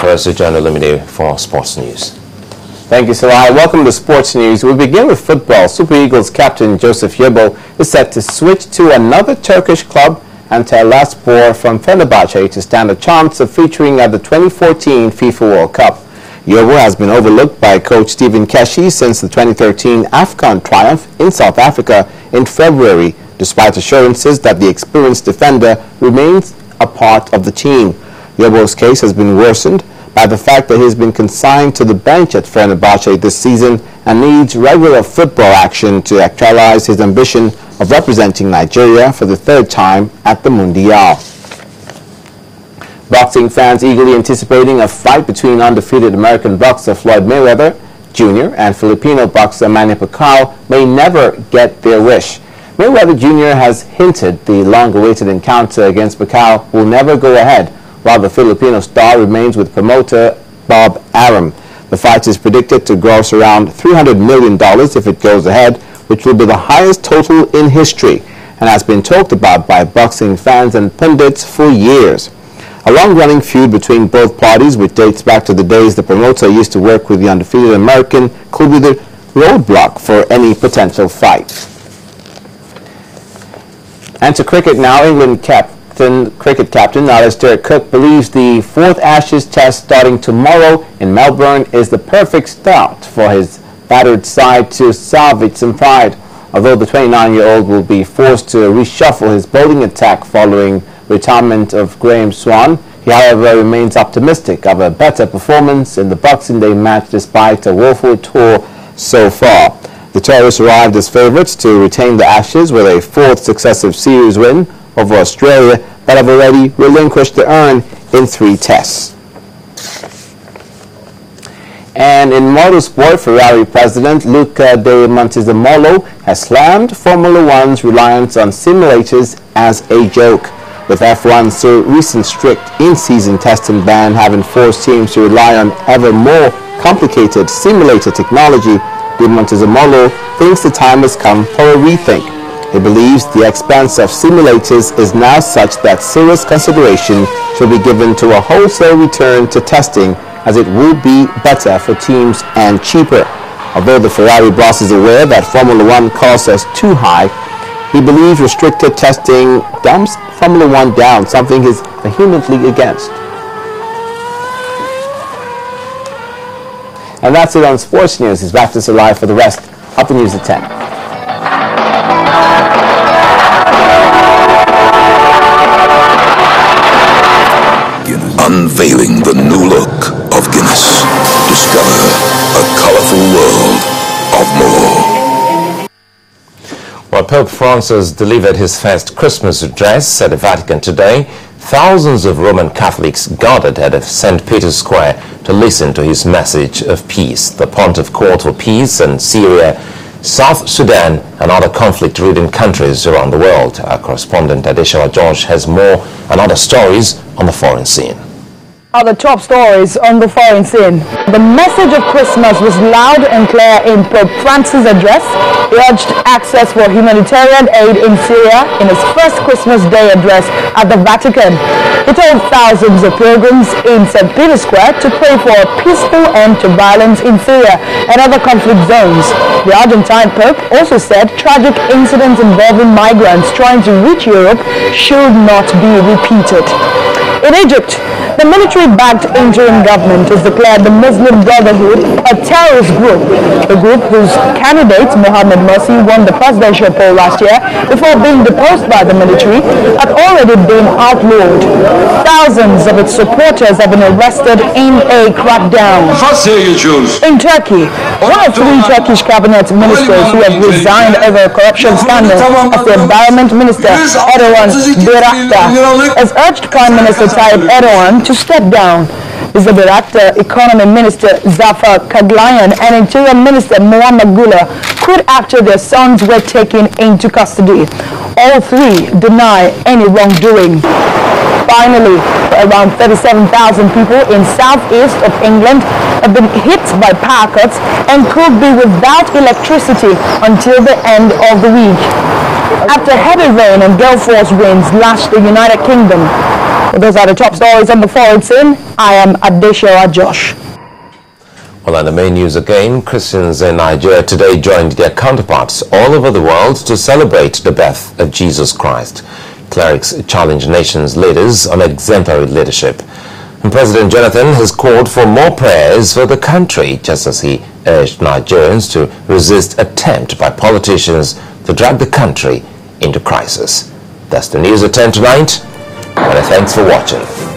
Here's John Olumide for Sports News. Thank you, Sarai. Welcome to Sports News. We begin with football. Super Eagles captain Joseph Yebo is set to switch to another Turkish club, Antalyaspor from Fenerbahce, to stand a chance of featuring at the 2014 FIFA World Cup. Yebo has been overlooked by coach Stephen Keshi since the 2013 AFCON triumph in South Africa in February, despite assurances that the experienced defender remains a part of the team. Yebo's case has been worsened by the fact that he has been consigned to the bench at Fenerbahce this season and needs regular football action to actualize his ambition of representing Nigeria for the third time at the Mundial. Boxing fans eagerly anticipating a fight between undefeated American boxer Floyd Mayweather Jr. and Filipino boxer Manny Pacquiao may never get their wish. Mayweather Jr. has hinted the long-awaited encounter against Pacquiao will never go ahead, while the Filipino star remains with promoter Bob Arum. The fight is predicted to gross around $300 million if it goes ahead, which will be the highest total in history, and has been talked about by boxing fans and pundits for years. A long-running feud between both parties, which dates back to the days the promoter used to work with the undefeated American, could be the roadblock for any potential fight. And to cricket now, England cricket captain Alastair Cook believes the fourth Ashes test starting tomorrow in Melbourne is the perfect start for his battered side to salvage some pride. Although the 29-year-old will be forced to reshuffle his bowling attack following retirement of Graham Swan, he however remains optimistic of a better performance in the Boxing Day match despite a woeful tour so far. The Tourists arrived as favourites to retain the Ashes with a fourth successive series win over Australia, but have already relinquished the urn in 3 tests. And in motorsport, Ferrari president Luca de Montezemolo has slammed Formula One's reliance on simulators as a joke, with F1's recent strict in-season testing ban having forced teams to rely on ever more complicated simulator technology. De Montezemolo thinks the time has come for a rethink. He believes the expense of simulators is now such that serious consideration should be given to a wholesale return to testing, as it will be better for teams and cheaper. Although the Ferrari boss is aware that Formula One costs us too high, he believes restricted testing dumps Formula One down, something he's vehemently against. And that's it on Sports News. He's back to us live for the rest of the news at 10. Unveiling the new look of Guinness. Discover a colorful world of more. While Pope Francis delivered his first Christmas address at the Vatican today, thousands of Roman Catholics gathered at St. Peter's Square to listen to his message of peace. The pontiff called for peace in Syria, South Sudan, and other conflict-ridden countries around the world. Our correspondent Adeshawa George has more and other stories on the foreign scene. Are the top stories on the foreign scene. The message of Christmas was loud and clear in Pope Francis' address. He urged access for humanitarian aid in Syria in his first Christmas Day address at the Vatican. He told thousands of pilgrims in St. Peter's Square to pray for a peaceful end to violence in Syria and other conflict zones. The Argentine Pope also said tragic incidents involving migrants trying to reach Europe should not be repeated. In Egypt, the military-backed interim government has declared the Muslim Brotherhood a terrorist group. The group, whose candidate Mohamed Morsi won the presidential poll last year before being deposed by the military, had already been outlawed. Thousands of its supporters have been arrested in a crackdown. In Turkey, one of 3 Turkish cabinet ministers who have resigned over a corruption scandal as the environment minister Erdogan Bayraktar has urged Prime Minister Tayyip Erdogan to step down. Mr. Bayraktar, Economy Minister Zafer Kaglayan, and Interior Minister Muhammad Gula quit after their sons were taken into custody. All 3 deny any wrongdoing. Finally, around 37,000 people in southeast of England have been hit by power cuts and could be without electricity until the end of the week. After heavy rain and gale force winds lashed the United Kingdom, Well, those are the top stories on the foreign scene. I am Adeshola Josh. Well, on the main news again, Christians in Nigeria today joined their counterparts all over the world to celebrate the birth of Jesus Christ. Clerics challenged nations' leaders on exemplary leadership. And President Jonathan has called for more prayers for the country, just as he urged Nigerians to resist attempt by politicians to drag the country into crisis. That's the news at 10 tonight. Many thanks for watching.